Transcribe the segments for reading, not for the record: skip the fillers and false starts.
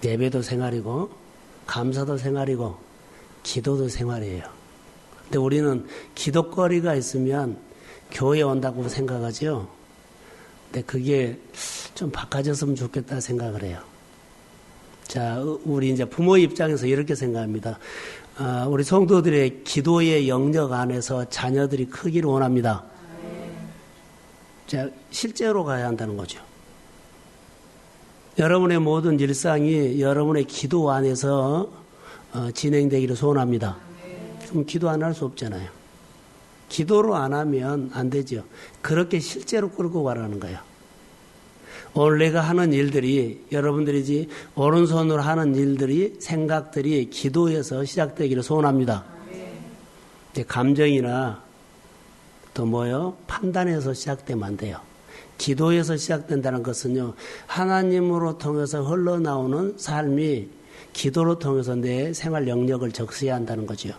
예배도 생활이고 감사도 생활이고 기도도 생활이에요. 근데 우리는 기도거리가 있으면 교회에 온다고 생각하죠. 근데 그게 좀 바꿔졌으면 좋겠다 생각을 해요. 자, 우리 이제 부모 입장에서 이렇게 생각합니다. 우리 성도들의 기도의 영역 안에서 자녀들이 크기를 원합니다. 자, 실제로 가야 한다는 거죠. 여러분의 모든 일상이 여러분의 기도 안에서 진행되기를 소원합니다. 그럼 기도 안 할 수 없잖아요. 기도로 안 하면 안 되죠. 그렇게 실제로 끌고 가라는 거예요. 오늘 내가 하는 일들이, 여러분들이 오른손으로 하는 일들이, 생각들이 기도에서 시작되기를 소원합니다. 감정이나 또 뭐요? 판단에서 시작되면 안 돼요. 기도에서 시작된다는 것은요, 하나님으로 통해서 흘러나오는 삶이 기도로 통해서 내 생활 영역을 적셔야 한다는 거죠.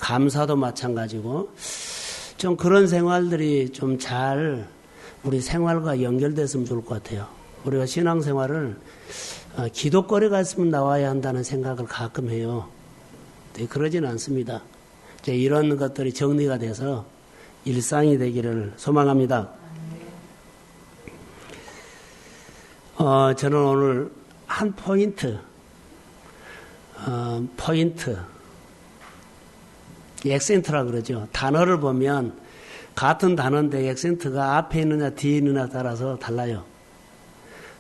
감사도 마찬가지고, 좀 그런 생활들이 좀 잘 우리 생활과 연결됐으면 좋을 것 같아요. 우리가 신앙생활을 기도거리가 있으면 나와야 한다는 생각을 가끔 해요. 그러지는 않습니다. 이런 것들이 정리가 돼서 일상이 되기를 소망합니다. 저는 오늘 한 포인트, 액센트라 그러죠. 단어를 보면 같은 단어인데 액센트가 앞에 있느냐 뒤에 있느냐 따라서 달라요.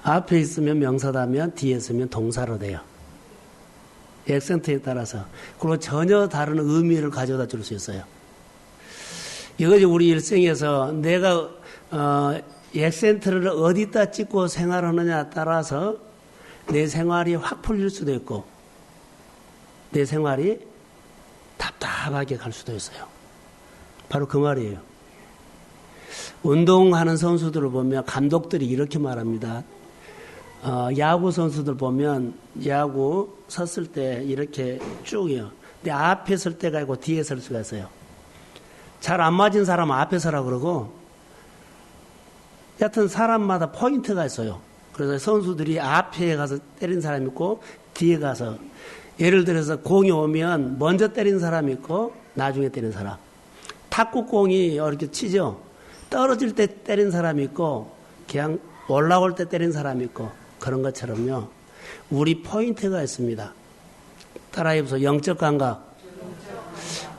앞에 있으면 명사다면 뒤에 있으면 동사로 돼요. 액센트에 따라서. 그리고 전혀 다른 의미를 가져다 줄 수 있어요. 이것이 우리 일생에서 내가 액센트를 어디다 찍고 생활하느냐에 따라서 내 생활이 확 풀릴 수도 있고 내 생활이 답답하게 갈 수도 있어요. 바로 그 말이에요. 운동하는 선수들을 보면 감독들이 이렇게 말합니다. 야구 선수들 보면 야구 섰을 때 이렇게 쭉이요. 근데 앞에 설 때가 있고 뒤에 설 수가 있어요. 잘 안 맞은 사람은 앞에 서라 그러고 여하튼 사람마다 포인트가 있어요. 그래서 선수들이 앞에 가서 때린 사람이 있고 뒤에 가서 예를 들어서 공이 오면 먼저 때린 사람이 있고 나중에 때린 사람. 탁구공이 이렇게 치죠. 떨어질 때 때린 사람이 있고 그냥 올라올 때 때린 사람이 있고 그런 것처럼요. 우리 포인트가 있습니다. 따라해보세요. 영적 감각.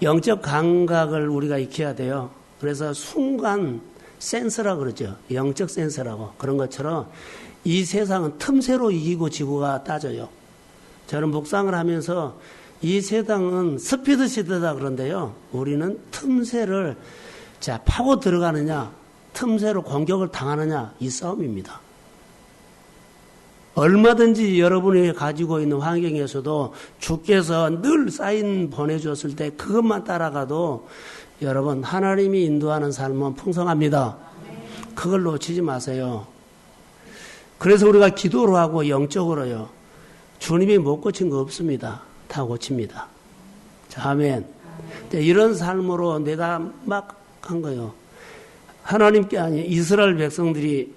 영적 감각을 우리가 익혀야 돼요. 그래서 순간 센서라고 그러죠. 영적 센서라고. 그런 것처럼 이 세상은 틈새로 이기고 지구가 따져요. 저는 묵상을 하면서 이 세상은 스피드 시대다 그런데요. 우리는 틈새를 파고 들어가느냐, 틈새로 공격을 당하느냐 이 싸움입니다. 얼마든지 여러분이 가지고 있는 환경에서도 주께서 늘 사인 보내주었을 때 그것만 따라가도 여러분 하나님이 인도하는 삶은 풍성합니다. 그걸 놓치지 마세요. 그래서 우리가 기도로 하고 영적으로요. 주님이 못 고친 거 없습니다. 다 고칩니다. 자, 아멘. 이런 삶으로 내가 막 한 거예요. 하나님께 아니 이스라엘 백성들이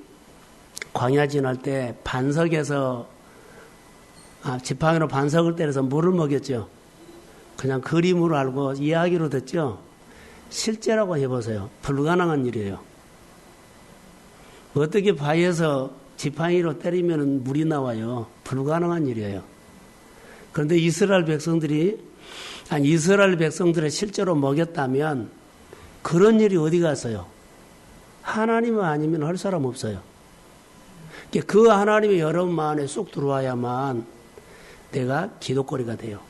광야 지날 때 반석에서 지팡이로 반석을 때려서 물을 먹였죠. 그냥 그림으로 알고 이야기로 듣죠. 실제라고 해보세요. 불가능한 일이에요. 어떻게 바위에서 지팡이로 때리면 물이 나와요. 불가능한 일이에요. 그런데 이스라엘 백성들이 이스라엘 백성들을 실제로 먹였다면 그런 일이 어디 갔어요? 하나님 아니면 할 사람 없어요. 그 하나님이 여러분 마음에 쑥 들어와야만 내가 기도거리가 돼요.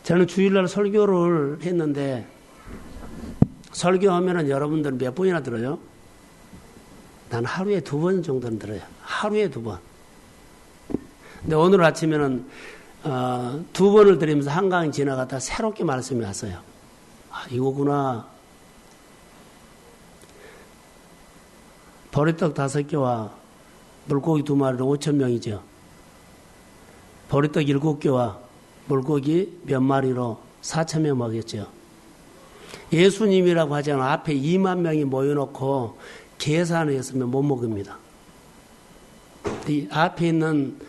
저는 주일날 설교를 했는데 설교하면은 여러분들은 몇 번이나 들어요? 난 하루에 2번 정도는 들어요. 하루에 2번. 근데 오늘 아침에는 2번을 드리면서 한강 지나갔다 새롭게 말씀이 왔어요. 이거구나. 보리떡 5개와 물고기 2마리로 5,000명이죠. 보리떡 7개와 물고기 몇 마리로 4,000명 먹였죠. 예수님이라고 하잖아요. 앞에 2만 명이 모여놓고 계산을 했으면 못 먹습니다. 이 앞에 있는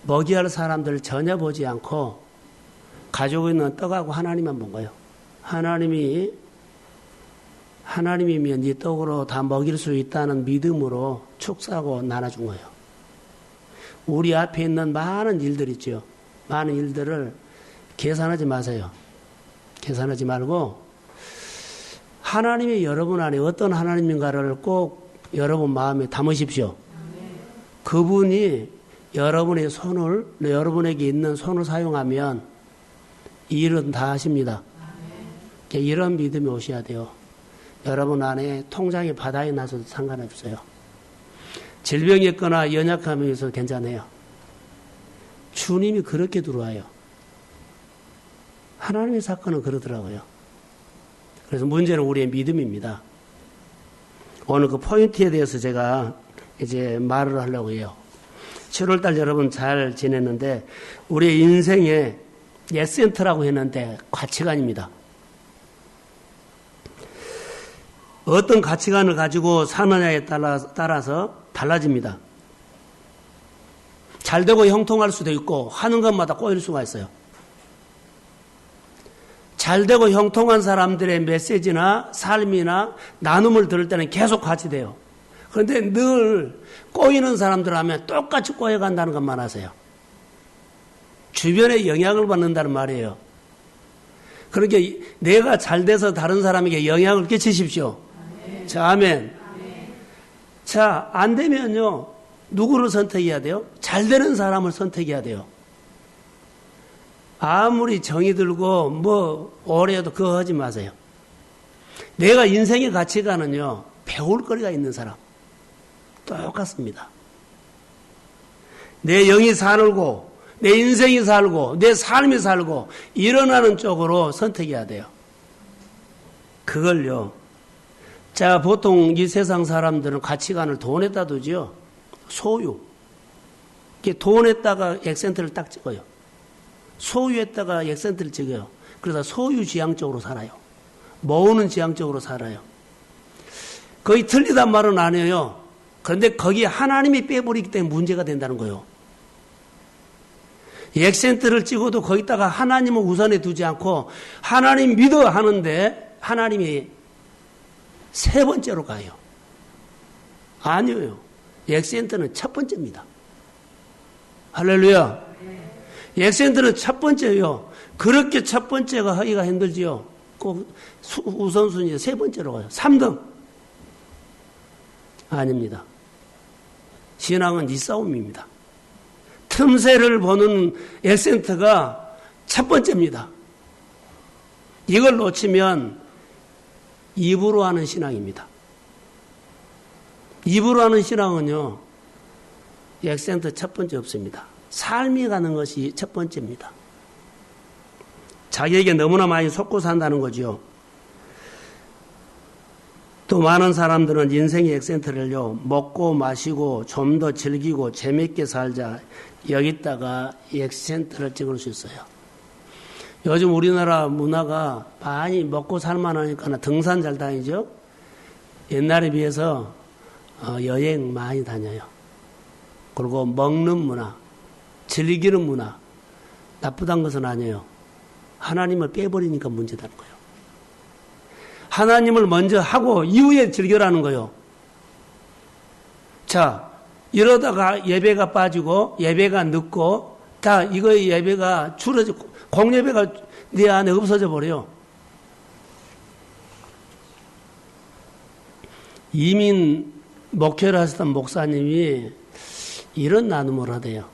먹이할 사람들을 전혀 보지 않고 가지고 있는 떡하고 하나님만 본 거예요. 하나님이면 네 떡으로 다 먹일 수 있다는 믿음으로 축사하고 나눠준 거예요. 우리 앞에 있는 많은 일들 있죠. 많은 일들을 계산하지 마세요. 계산하지 말고 하나님이 여러분 안에 어떤 하나님인가를 꼭 여러분 마음에 담으십시오. 그분이 여러분에게 있는 손을 사용하면 일은 다 하십니다. 이런 믿음이 오셔야 돼요. 여러분 안에 통장에 바닥이 나서도 상관없어요. 질병이 있거나 연약함이 있어도 괜찮아요. 주님이 그렇게 들어와요. 하나님의 사건은 그러더라고요. 그래서 문제는 우리의 믿음입니다. 오늘 그 포인트에 대해서 제가 이제 말을 하려고 해요. 7월달 여러분 잘 지냈는데 우리의 인생에 에센트라고 했는데 가치관입니다. 어떤 가치관을 가지고 사느냐에 따라서 달라집니다. 잘 되고 형통할 수도 있고 하는 것마다 꼬일 수가 있어요. 잘 되고 형통한 사람들의 메시지나 삶이나 나눔을 들을 때는 계속 같이 돼요. 그런데 늘 꼬이는 사람들 하면 똑같이 꼬여간다는 것만 아세요. 주변에 영향을 받는다는 말이에요. 그러니까 내가 잘 돼서 다른 사람에게 영향을 끼치십시오. 자, 아멘. 자, 안 되면요. 누구를 선택해야 돼요? 잘 되는 사람을 선택해야 돼요. 아무리 정이 들고 오래 해도 그거 하지 마세요. 내가 인생의 가치관은요. 배울 거리가 있는 사람. 똑같습니다. 내 영이 살고 내 인생이 살고 내 삶이 살고 일어나는 쪽으로 선택해야 돼요. 그걸요. 자, 보통 이 세상 사람들은 가치관을 돈에다 두지요. 소유. 돈에다가 액센트를 딱 찍어요. 소유에다가 액센트를 찍어요. 그래서 소유지향적으로 살아요. 모으는 지향적으로 살아요. 거의 틀리단 말은 아니에요. 그런데 거기에 하나님이 빼버리기 때문에 문제가 된다는 거예요. 액센트를 찍어도 거기다가 하나님을 우선에 두지 않고 하나님 믿어 하는데 하나님이 세 번째로 가요. 아니에요. 액센트는 첫 번째입니다. 할렐루야. 액센트는 첫 번째예요. 그렇게 첫 번째가 하기가 힘들지요. 꼭 우선순위 세 번째로 가요. 3등. 아닙니다. 신앙은 이 싸움입니다. 틈새를 보는 액센트가 첫 번째입니다. 이걸 놓치면 입으로 하는 신앙입니다. 입으로 하는 신앙은요, 액센트 첫 번째 없습니다. 삶이 가는 것이 첫 번째입니다. 자기에게 너무나 많이 속고 산다는 거죠. 또 많은 사람들은 인생의 액센트를요, 먹고 마시고 좀 더 즐기고 재밌게 살자, 여기다가 액센트를 찍을 수 있어요. 요즘 우리나라 문화가 많이 먹고 살만하니까 등산 잘 다니죠. 옛날에 비해서 여행 많이 다녀요. 그리고 먹는 문화, 즐기는 문화, 나쁘다는 것은 아니에요. 하나님을 빼버리니까 문제다는 거예요. 하나님을 먼저 하고 이후에 즐겨라는 거예요. 자, 이러다가 예배가 빠지고 예배가 늦고 다 이거 예배가 줄어지고 공예배가 네 안에 없어져 버려요. 이민 목회를 하셨던 목사님이 이런 나눔을 하대요.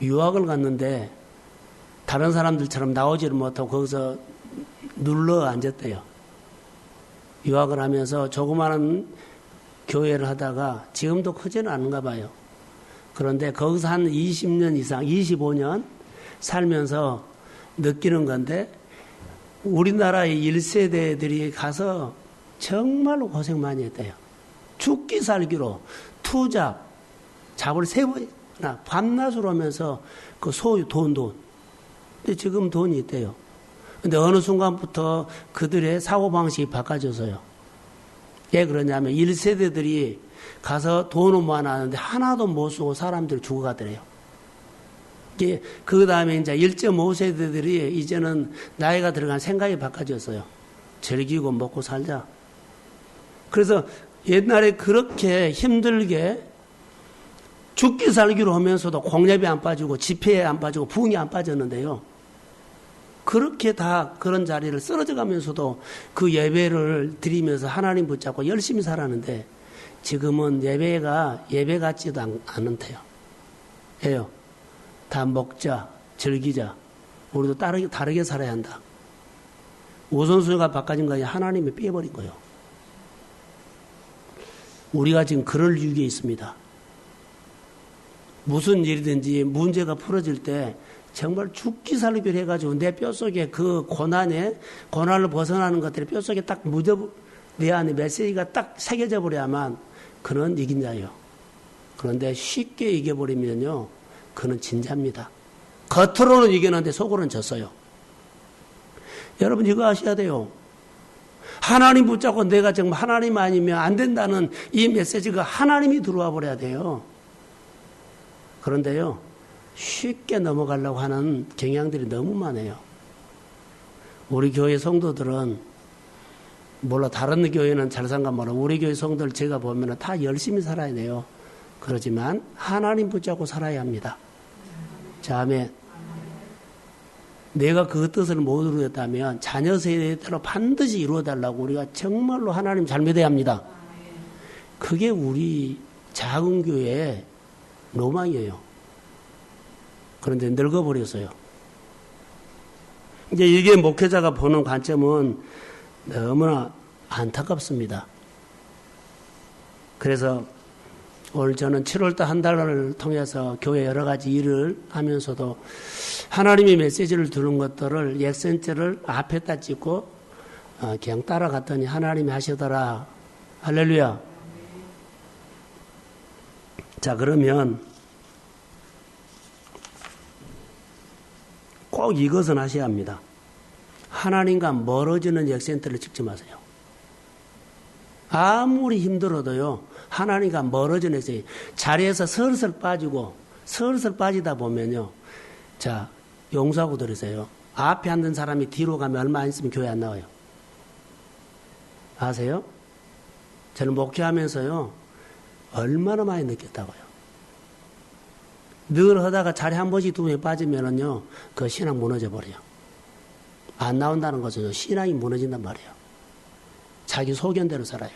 유학을 갔는데 다른 사람들처럼 나오지를 못하고 거기서 눌러 앉았대요. 유학을 하면서 조그마한 교회를 하다가 지금도 크지는 않은가 봐요. 그런데 거기서 한 20년 이상, 25년 살면서 느끼는 건데 우리나라의 1세대들이 가서 정말로 고생 많이 했대요. 죽기 살기로 투잡, 잡을 세 번이나 밤낮으로 하면서 그 소유 돈. 근데 지금 돈이 있대요. 근데 어느 순간부터 그들의 사고방식이 바꿔져서요. 왜 그러냐면 1세대들이 가서 돈은 모아놨는데 하나도 못 쓰고 사람들이 죽어가더래요. 그 다음에 이제 1.5세대들이 이제는 나이가 들어간 생각이 바꿔졌어요. 즐기고 먹고 살자. 그래서 옛날에 그렇게 힘들게 죽기 살기로 하면서도 공랩이 안 빠지고 지폐에 안 빠지고 부흥이 안 빠졌는데요. 그렇게 다 그런 자리를 쓰러져 가면서도 그 예배를 드리면서 하나님 붙잡고 열심히 살았는데 지금은 예배가 예배 같지도 않은데요. 해요. 다 먹자, 즐기자. 우리도 다르게 살아야 한다. 우선순위가 바꿔진 거야. 하나님이 빼버린 거예요. 우리가 지금 그럴 위기에 있습니다. 무슨 일이든지 문제가 풀어질 때 정말 죽기 살기를 해가지고 내 뼛속에 그 고난을 벗어나는 것들이 뼛속에 딱 내 안에 메시지가 딱 새겨져 버려야만 그는 이긴 자예요. 그런데 쉽게 이겨버리면요, 그는 진자입니다. 겉으로는 이기는데 속으로는 졌어요. 여러분 이거 아셔야 돼요. 하나님 붙잡고 내가 정말 하나님 아니면 안 된다는 이 메시지가 하나님이 들어와 버려야 돼요. 그런데요, 쉽게 넘어가려고 하는 경향들이 너무 많아요. 우리 교회 성도들은 몰라 다른 교회는 잘 상관 몰라 우리 교회 성도들 제가 보면 다 열심히 살아야 돼요. 그렇지만 하나님 붙잡고 살아야 합니다. 자, 아멘. 내가 그 뜻을 못 이루었다면 자녀 세대대로 반드시 이루어달라고 우리가 정말로 하나님 잘 믿어야 합니다. 그게 우리 작은 교회의 로망이에요. 그런데 늙어버렸어요. 이제 이게 목회자가 보는 관점은 너무나 안타깝습니다. 그래서 오늘 저는 7월달 한 달을 통해서 교회 여러 가지 일을 하면서도 하나님의 메시지를 들은 것들을 엑센트를 앞에다 찍고 그냥 따라갔더니 하나님이 하시더라. 할렐루야. 자, 그러면 꼭 이것은 하셔야 합니다. 하나님과 멀어지는 엑센트를 찍지 마세요. 아무리 힘들어도요, 하나님과 멀어지는 엑센트, 자리에서 슬슬 빠지다 보면요, 자, 용서하고 들으세요. 앞에 앉은 사람이 뒤로 가면 얼마 안 있으면 교회 안 나와요. 아세요? 저는 목회하면서요, 얼마나 많이 느꼈다고요. 늘 하다가 자리 한 번씩 두 번씩 빠지면은요, 그 신앙 무너져 버려요. 안 나온다는 것은 신앙이 무너진단 말이에요. 자기 소견대로 살아요.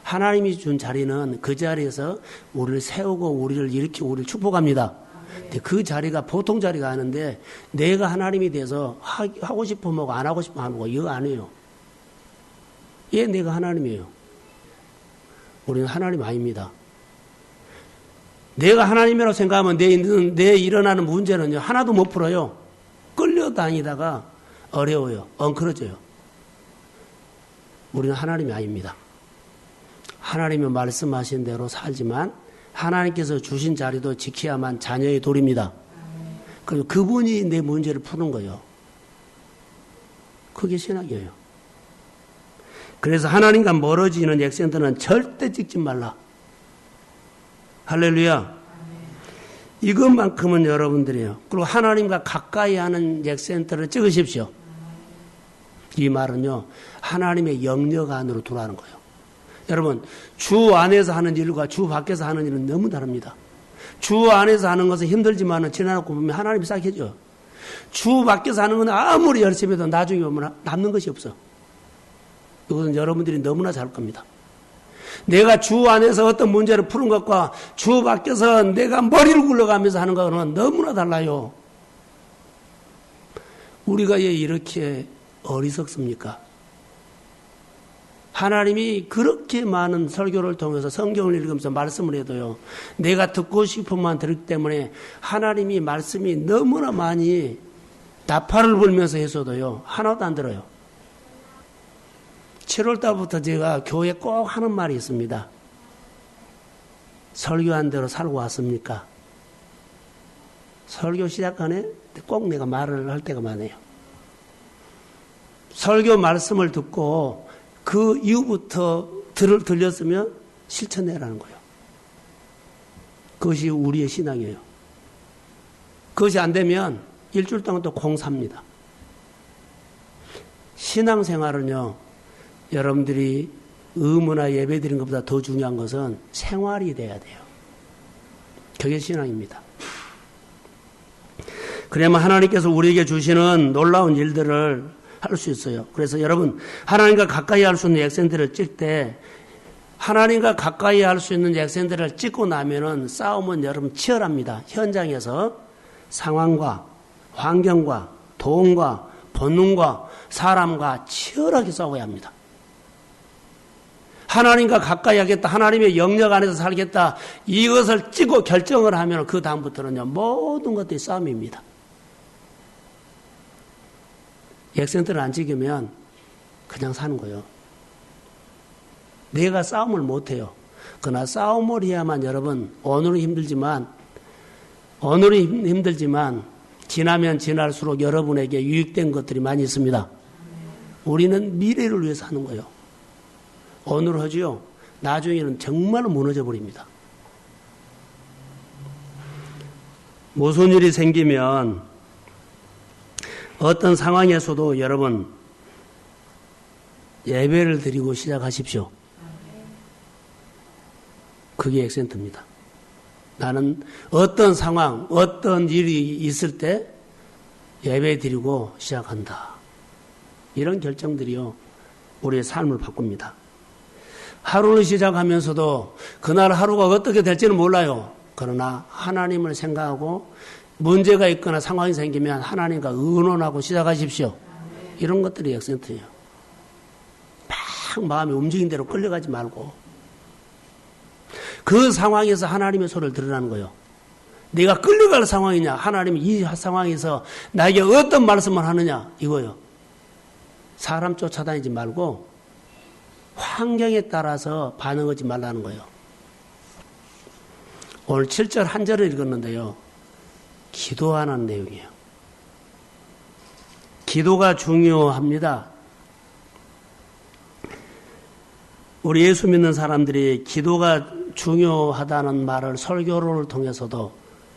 하나님이 준 자리는 그 자리에서 우리를 세우고 우리를 일으키고 우리를 축복합니다. 근데 그 자리가 보통 자리가 아닌데 내가 하나님이 돼서 하고 싶으면 하고 안 하고 싶으면 안 하고 이거 아니에요. 얘 내가 하나님이에요. 우리는 하나님 아닙니다. 내가 하나님이라고 생각하면 내 일어나는 문제는요, 하나도 못 풀어요. 끌려다니다가 어려워요. 엉클어져요. 우리는 하나님이 아닙니다. 하나님이 말씀하신 대로 살지만 하나님께서 주신 자리도 지켜야만 자녀의 도리입니다. 그리고 그분이 내 문제를 푸는 거예요. 그게 신학이에요. 그래서 하나님과 멀어지는 액센트는 절대 찍지 말라. 할렐루야. 이것만큼은 여러분들이에요. 그리고 하나님과 가까이 하는 액센트를 찍으십시오. 이 말은요, 하나님의 영역 안으로 들어가는 거예요. 여러분, 주 안에서 하는 일과 주 밖에서 하는 일은 너무 다릅니다. 주 안에서 하는 것은 힘들지만 지나놓고 보면 하나님이 싹 해줘요. 주 밖에서 하는 건 아무리 열심히 해도 나중에 보면 남는 것이 없어. 이것은 여러분들이 너무나 잘 겁니다. 내가 주 안에서 어떤 문제를 푸는 것과 주 밖에서 내가 머리를 굴러가면서 하는 것은 너무나 달라요. 우리가 왜 이렇게 어리석습니까? 하나님이 그렇게 많은 설교를 통해서 성경을 읽으면서 말씀을 해도요, 내가 듣고 싶은만 들기 때문에 하나님이 말씀이 너무나 많이 나팔을 불면서 해서도요, 하나도 안 들어요. 7월달부터 제가 교회에 꼭 하는 말이 있습니다. 설교한 대로 살고 왔습니까? 설교 시작하네? 꼭 내가 말을 할 때가 많아요. 설교 말씀을 듣고 그 이후부터 들렸으면 실천해라는 거예요. 그것이 우리의 신앙이에요. 그것이 안 되면 일주일 동안 또 공사입니다. 신앙생활은요, 여러분들이 의무나 예배 드리는 것보다 더 중요한 것은 생활이 돼야 돼요. 그게 신앙입니다. 그러면 하나님께서 우리에게 주시는 놀라운 일들을 할 수 있어요. 그래서 여러분, 하나님과 가까이 할 수 있는 액센트를 찍 때, 하나님과 가까이 할 수 있는 액센트를 찍고 나면은 싸움은 여러분 치열합니다. 현장에서 상황과 환경과 돈과 본능과 사람과 치열하게 싸워야 합니다. 하나님과 가까이 하겠다, 하나님의 영역 안에서 살겠다, 이것을 찍고 결정을 하면 그 다음부터는요, 모든 것들이 싸움입니다. 액센트를 안 찍으면 그냥 사는 거예요. 내가 싸움을 못해요. 그러나 싸움을 해야만 여러분, 오늘은 힘들지만 지나면 지날수록 여러분에게 유익된 것들이 많이 있습니다. 우리는 미래를 위해서 하는 거예요. 오늘 하지요. 나중에는 정말로 무너져 버립니다. 무슨 일이 생기면 어떤 상황에서도 여러분 예배를 드리고 시작하십시오. 그게 액센트입니다. 나는 어떤 상황, 어떤 일이 있을 때 예배 드리고 시작한다. 이런 결정들이요, 우리의 삶을 바꿉니다. 하루를 시작하면서도 그날 하루가 어떻게 될지는 몰라요. 그러나 하나님을 생각하고 문제가 있거나 상황이 생기면 하나님과 의논하고 시작하십시오. 이런 것들이 액센트예요. 막 마음이 움직인 대로 끌려가지 말고 그 상황에서 하나님의 소리를 들으라는 거예요. 네가 끌려갈 상황이냐, 하나님이 이 상황에서 나에게 어떤 말씀을 하느냐, 이거요. 사람 쫓아다니지 말고 환경에 따라서 반응하지 말라는 거예요. 오늘 7절 한 절을 읽었는데요, 기도하는 내용이에요. 기도가 중요합니다. 우리 예수 믿는 사람들이 기도가 중요하다는 말을 설교를 통해서도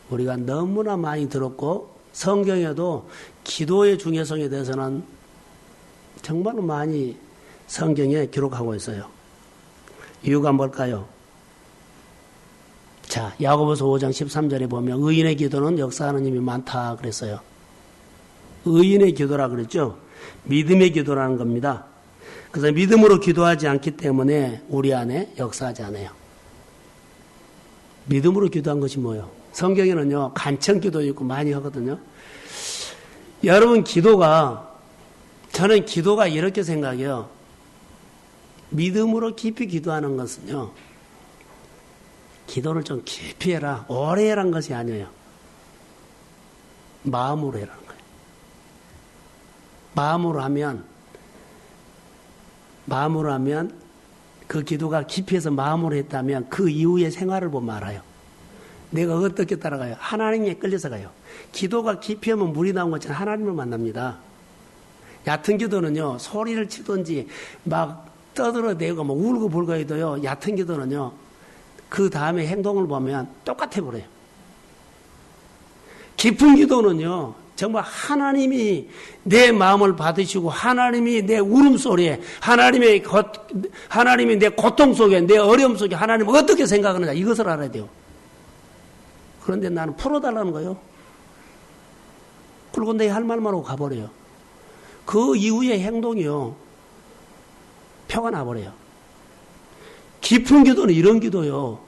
우리가 너무나 많이 들었고, 성경에도 기도의 중요성에 대해서는 정말 많이 성경에 기록하고 있어요. 이유가 뭘까요? 자, 야고보서 5장 13절에 보면 의인의 기도는 역사하는 힘이 많다 그랬어요. 의인의 기도라 그랬죠. 믿음의 기도라는 겁니다. 그래서 믿음으로 기도하지 않기 때문에 우리 안에 역사하지 않아요. 믿음으로 기도한 것이 뭐예요? 성경에는요, 간청 기도 있고 많이 하거든요. 여러분, 저는 기도가 이렇게 생각해요. 믿음으로 깊이 기도하는 것은요, 기도를 좀 깊이 해라, 오래 해라는 것이 아니에요. 마음으로 해라는 거예요. 마음으로 하면 그 기도가 깊이 해서 마음으로 했다면 그 이후의 생활을 보면 알아요. 내가 어떻게 따라가요? 하나님에 끌려서 가요. 기도가 깊이 하면 물이 나온 것처럼 하나님을 만납니다. 얕은 기도는요, 소리를 치든지 막 떠들어대고 막 울고 불고 해도요, 얕은 기도는요, 그 다음에 행동을 보면 똑같아 버려요. 깊은 기도는요, 정말 하나님이 내 마음을 받으시고 하나님이 내 울음소리에 하나님이 내 고통 속에 내 어려움 속에 하나님을 어떻게 생각하느냐, 이것을 알아야 돼요. 그런데 나는 풀어달라는 거예요. 그리고 내 할 말만 하고 가버려요. 그 이후의 행동이요, 표가 나버려요. 깊은 기도는 이런 기도요.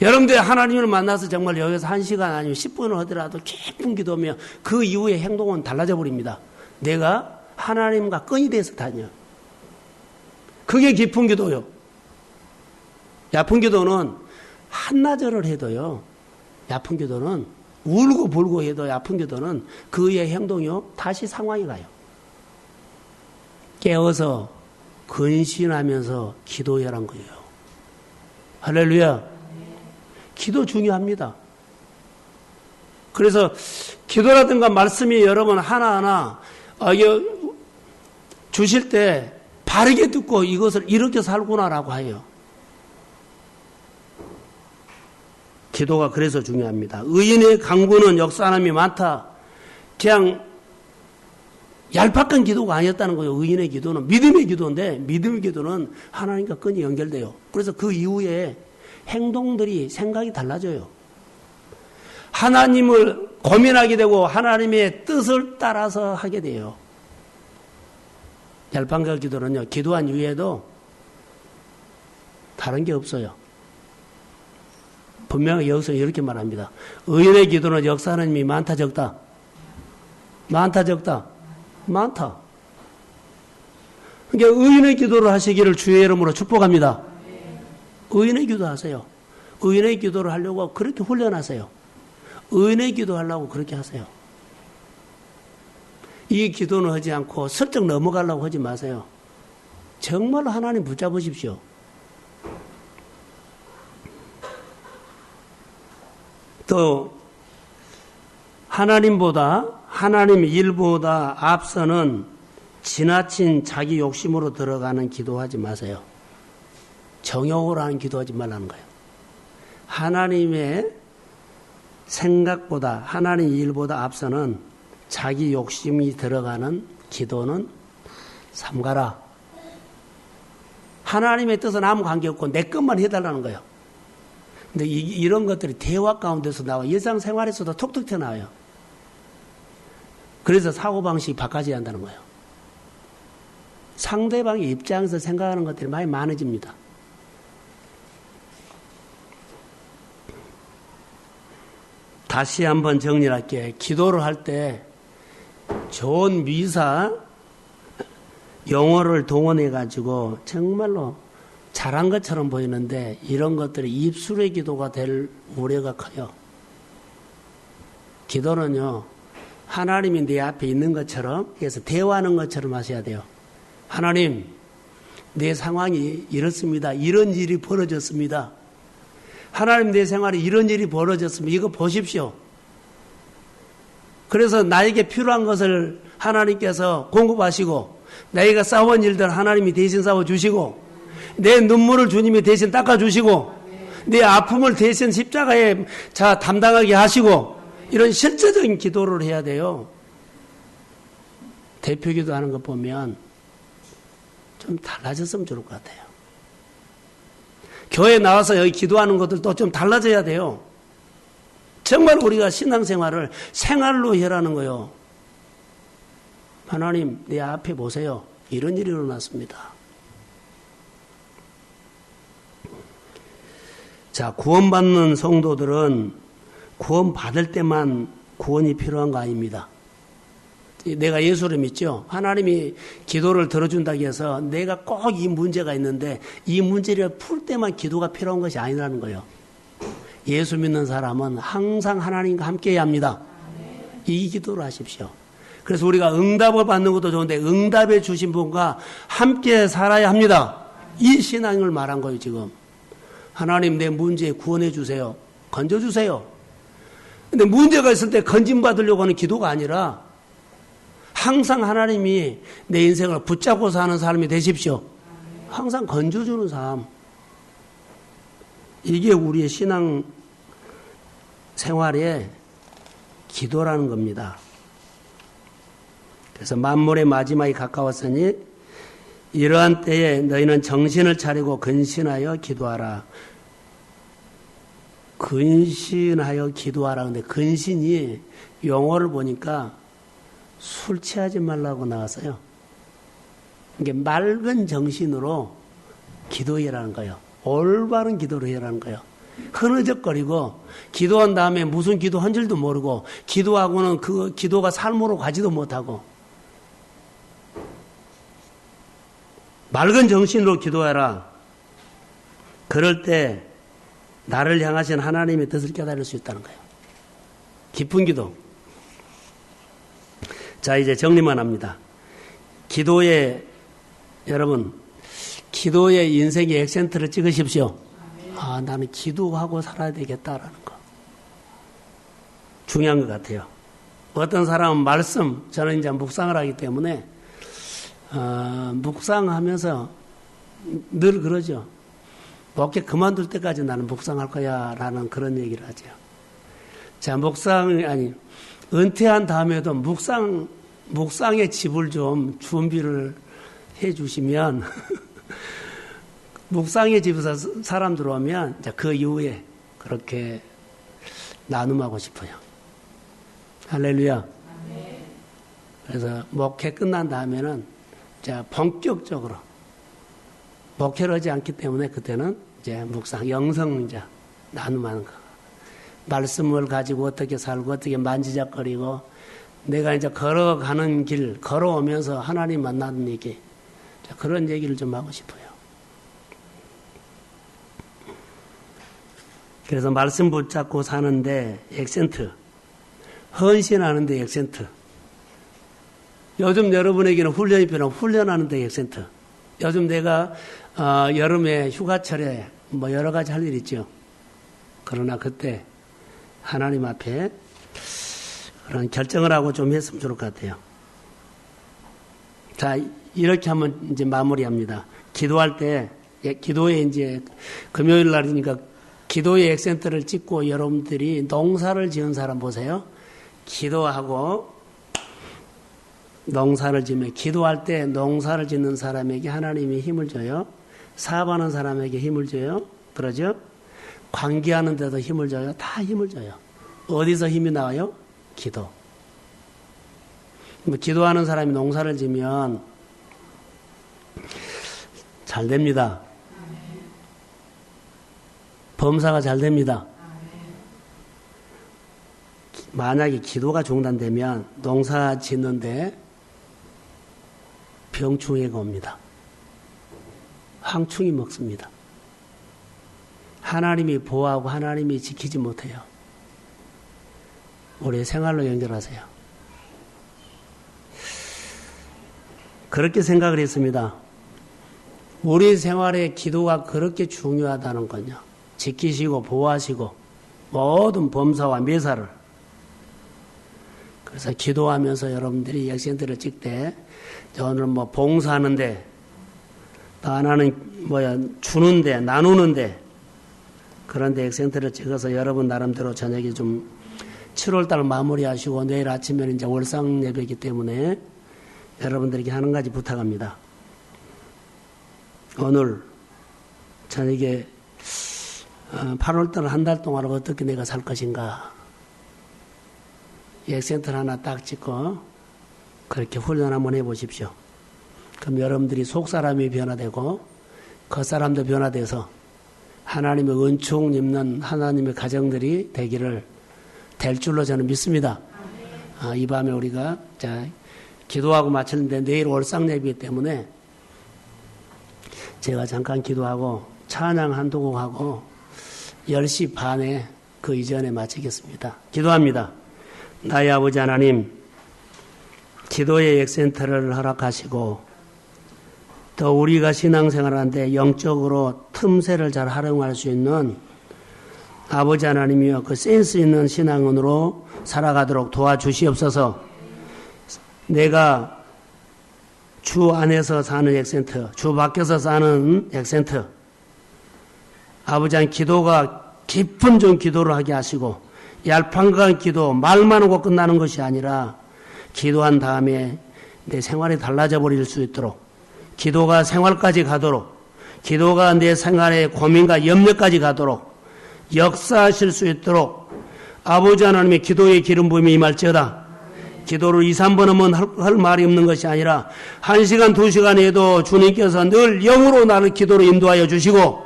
여러분들이 하나님을 만나서 정말 여기서 1시간 아니면 10분을 하더라도 깊은 기도면 그 이후의 행동은 달라져 버립니다. 내가 하나님과 끈이 돼서 다녀요. 그게 깊은 기도요. 얕은 기도는 한나절을 해도요, 얕은 기도는 울고 불고 해도 얕은 기도는 그의 행동이요, 다시 상황에 가요. 깨어서 근신하면서 기도해란 거예요. 할렐루야. 기도 중요합니다. 그래서 기도라든가 말씀이 여러분 하나하나 주실 때 바르게 듣고 이것을 이렇게 살구나라고 해요. 기도가 그래서 중요합니다. 의인의 간구는 역사함이 많다. 그냥 얄팍한 기도가 아니었다는 거예요. 의인의 기도는 믿음의 기도인데 믿음의 기도는 하나님과 끈이 연결돼요. 그래서 그 이후에 행동들이 생각이 달라져요. 하나님을 고민하게 되고 하나님의 뜻을 따라서 하게 돼요. 얄팍한 기도는요. 기도한 이후에도 다른 게 없어요. 분명히 여기서 이렇게 말합니다. 의인의 기도는 역사하는 힘이 많다 적다. 많다 적다. 많다. 그러니까 의인의 기도를 하시기를 주의 이름으로 축복합니다. 의인의 기도하세요. 의인의 기도를 하려고 그렇게 훈련하세요. 의인의 기도하려고 그렇게 하세요. 이 기도는 하지 않고 슬쩍 넘어가려고 하지 마세요. 정말로 하나님 붙잡으십시오. 또 하나님 일보다 앞서는 지나친 자기 욕심으로 들어가는 기도하지 마세요. 정욕으로 하는 기도하지 말라는 거예요. 하나님의 생각보다 하나님 일보다 앞서는 자기 욕심이 들어가는 기도는 삼가라. 하나님의 뜻은 아무 관계없고 내 것만 해달라는 거예요. 근데 이런 것들이 대화 가운데서 나와 일상생활에서도 톡톡 튀어나와요. 그래서 사고방식이 바꿔져야 한다는 거예요. 상대방의 입장에서 생각하는 것들이 많이 많아집니다. 다시 한번 정리할게요. 기도를 할 때 좋은 미사, 영어를 동원해가지고 정말로 잘한 것처럼 보이는데 이런 것들이 입술의 기도가 될 우려가 커요. 기도는요, 하나님이 내 앞에 있는 것처럼, 그래서 대화하는 것처럼 하셔야 돼요. 하나님, 내 상황이 이렇습니다. 이런 일이 벌어졌습니다. 하나님, 내 생활에 이런 일이 벌어졌습니다. 이거 보십시오. 그래서 나에게 필요한 것을 하나님께서 공급하시고, 내가 싸운 일들 하나님이 대신 싸워주시고, 내 눈물을 주님이 대신 닦아주시고, 내 아픔을 대신 십자가에 담당하게 하시고, 이런 실제적인 기도를 해야 돼요. 대표 기도하는 것 보면 좀 달라졌으면 좋을 것 같아요. 교회 나와서 여기 기도하는 것들도 좀 달라져야 돼요. 정말 우리가 신앙생활을 생활로 해라는 거예요. 하나님, 내 앞에 보세요. 이런 일이 일어났습니다. 자, 구원받는 성도들은 구원받을 때만 구원이 필요한 거 아닙니다. 내가 예수를 믿죠. 하나님이 기도를 들어준다고 해서 내가 꼭 이 문제가 있는데 이 문제를 풀 때만 기도가 필요한 것이 아니라는 거예요. 예수 믿는 사람은 항상 하나님과 함께해야 합니다. 이 기도를 하십시오. 그래서 우리가 응답을 받는 것도 좋은데 응답해 주신 분과 함께 살아야 합니다. 이 신앙을 말한 거예요, 지금. 하나님, 내 문제에 구원해 주세요. 건져 주세요. 근데 문제가 있을 때 건진받으려고 하는 기도가 아니라 항상 하나님이 내 인생을 붙잡고 사는 삶이 되십시오. 항상 건져주는 삶. 이게 우리의 신앙 생활의 기도라는 겁니다. 그래서 만물의 마지막이 가까웠으니 이러한 때에 너희는 정신을 차리고 근신하여 기도하라. 근신하여 기도하라. 근데 근신이 용어를 보니까 술 취하지 말라고 나왔어요. 이게 맑은 정신으로 기도해라는 거예요. 올바른 기도를 해라는 거예요. 흐느적거리고 기도한 다음에 무슨 기도한 줄도 모르고 기도하고는 그 기도가 삶으로 가지도 못하고 맑은 정신으로 기도해라. 그럴 때 나를 향하신 하나님의 뜻을 깨달을 수 있다는 거예요. 깊은 기도. 자, 이제 정리만 합니다. 여러분, 기도의 인생의 액센트를 찍으십시오. 아, 나는 기도하고 살아야 되겠다라는 거. 중요한 것 같아요. 어떤 사람은 저는 이제 묵상을 하기 때문에, 묵상하면서 늘 그러죠. 목회 그만둘 때까지 나는 묵상할 거야 라는 그런 얘기를 하죠. 자, 은퇴한 다음에도 묵상의 집을 좀 준비를 해 주시면 묵상의 집에서 사람 들어오면 이제 그 이후에 그렇게 나눔하고 싶어요. 할렐루야. 그래서 목회 끝난 다음에는 이제 본격적으로 목회를 하지 않기 때문에 그때는 이제 묵상, 영성 이제 나눔하는 거. 말씀을 가지고 어떻게 살고 어떻게 만지작거리고 내가 이제 걸어가는 길, 걸어오면서 하나님 만나는 얘기, 그런 얘기를 좀 하고 싶어요. 그래서 말씀 붙잡고 사는데 액센트, 헌신하는데 액센트. 요즘 여러분에게는 훈련이 필요하면 훈련하는데 액센트. 요즘 내가 여름에 휴가철에 뭐 여러 가지 할 일 있죠. 그러나 그때 하나님 앞에 그런 결정을 하고 좀 했으면 좋을 것 같아요. 자, 이렇게 하면 이제 마무리합니다. 기도할 때, 기도에 이제 금요일 날이니까 기도의 액센트를 찍고 여러분들이 농사를 지은 사람 보세요. 기도하고 농사를 지으면 기도할 때 농사를 짓는 사람에게 하나님이 힘을 줘요. 사업하는 사람에게 힘을 줘요. 그러죠? 관계하는 데도 힘을 줘요. 다 힘을 줘요. 어디서 힘이 나와요? 기도. 기도하는 사람이 농사를 지면 잘 됩니다. 범사가 잘 됩니다. 만약에 기도가 중단되면 농사 짓는데 병충해가 옵니다. 황충이 먹습니다. 하나님이 보호하고 하나님이 지키지 못해요. 우리의 생활로 연결하세요. 그렇게 생각을 했습니다. 우리 생활에 기도가 그렇게 중요하다는 건요. 지키시고 보호하시고 모든 범사와 매사를. 그래서 기도하면서 여러분들이 액센트를 찍 때 오늘 뭐 봉사하는데 또 하나는 주는데 나누는데 그런데 액센트를 찍어서 여러분 나름대로 저녁에 좀 7월달 마무리하시고 내일 아침에는 이제 월상 예배이기 때문에 여러분들에게 한 가지 부탁합니다. 오늘 저녁에 8월달 한 달 동안 어떻게 내가 살 것인가 액센트를 하나 딱 찍고 그렇게 훈련 한번 해보십시오. 그럼 여러분들이 속사람이 변화되고 겉사람도 변화돼서 하나님의 은총 입는 하나님의 가정들이 될 줄로 저는 믿습니다. 이 밤에 우리가 기도하고 마쳤는데 내일 월상예배이기 때문에 제가 잠깐 기도하고 찬양 한두 곡 하고 10시 반에 그 이전에 마치겠습니다. 기도합니다. 나의 아버지 하나님, 기도의 액센트를 허락하시고 또 우리가 신앙생활하는데 영적으로 틈새를 잘 활용할 수 있는 아버지 하나님이여 그 센스 있는 신앙으로 살아가도록 도와주시옵소서. 내가 주 안에서 사는 액센트, 주 밖에서 사는 액센트, 아버지 하나님 기도가 깊은 좀 기도를 하게 하시고 얄팡한 기도, 말만 하고 끝나는 것이 아니라 기도한 다음에 내 생활이 달라져 버릴 수 있도록 기도가 생활까지 가도록 기도가 내 생활의 고민과 염려까지 가도록 역사하실 수 있도록 아버지 하나님의 기도의 기름 부음이 임할지어다. 기도를 2, 3번 하면 할 말이 없는 것이 아니라 1시간, 2시간 해도 주님께서 늘 영으로 나를 기도로 인도하여 주시고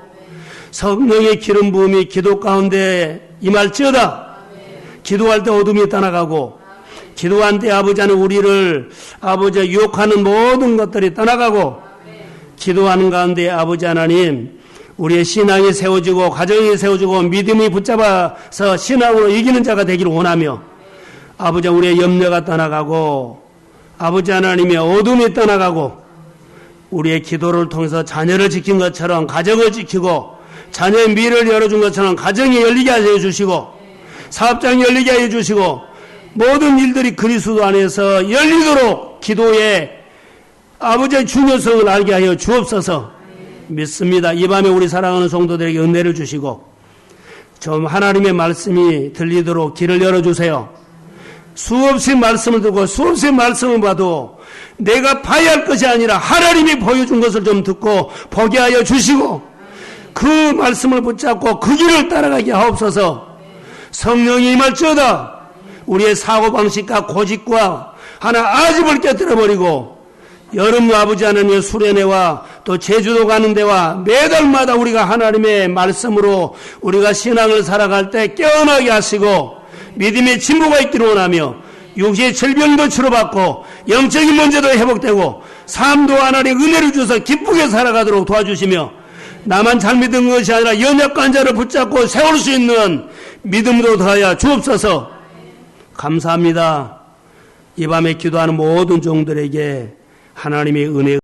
성령의 기름 부음이 기도 가운데 임할지어다. 기도할 때 어둠이 떠나가고 기도할 때 아버지 하나님 우리를 아버지 유혹하는 모든 것들이 떠나가고 기도하는 가운데 아버지 하나님 우리의 신앙이 세워지고 가정이 세워지고 믿음이 붙잡아서 신앙으로 이기는 자가 되기를 원하며 아버지 우리의 염려가 떠나가고 아버지 하나님의 어둠이 떠나가고 우리의 기도를 통해서 자녀를 지킨 것처럼 가정을 지키고 자녀의 미래를 열어준 것처럼 가정이 열리게 하여 주시고 사업장이 열리게 하여 주시고 모든 일들이 그리스도 안에서 열리도록 기도의 아버지의 중요성을 알게 하여 주옵소서. 믿습니다. 이 밤에 우리 사랑하는 성도들에게 은혜를 주시고 좀 하나님의 말씀이 들리도록 길을 열어주세요. 수없이 말씀을 듣고 수없이 말씀을 봐도 내가 봐야 할 것이 아니라 하나님이 보여준 것을 좀 듣고 보게 하여 주시고 그 말씀을 붙잡고 그 길을 따라가게 하옵소서. 성령이 임할지어다. 우리의 사고방식과 고집과 하나 아집을 깨뜨려버리고 여름 아버지 하나님의 수련회와 또 제주도 가는 데와 매달마다 우리가 하나님의 말씀으로 우리가 신앙을 살아갈 때 깨어나게 하시고 믿음의 진보가 있기를 원하며 육체의 질병도 치료받고 영적인 문제도 회복되고 삶도 하나님 은혜를 주셔서 기쁘게 살아가도록 도와주시며 나만 잘 믿은 것이 아니라 연약한 자를 붙잡고 세울 수 있는 믿음으로 더하여 주옵소서. 감사합니다. 이 밤에 기도하는 모든 종들에게 하나님의 은혜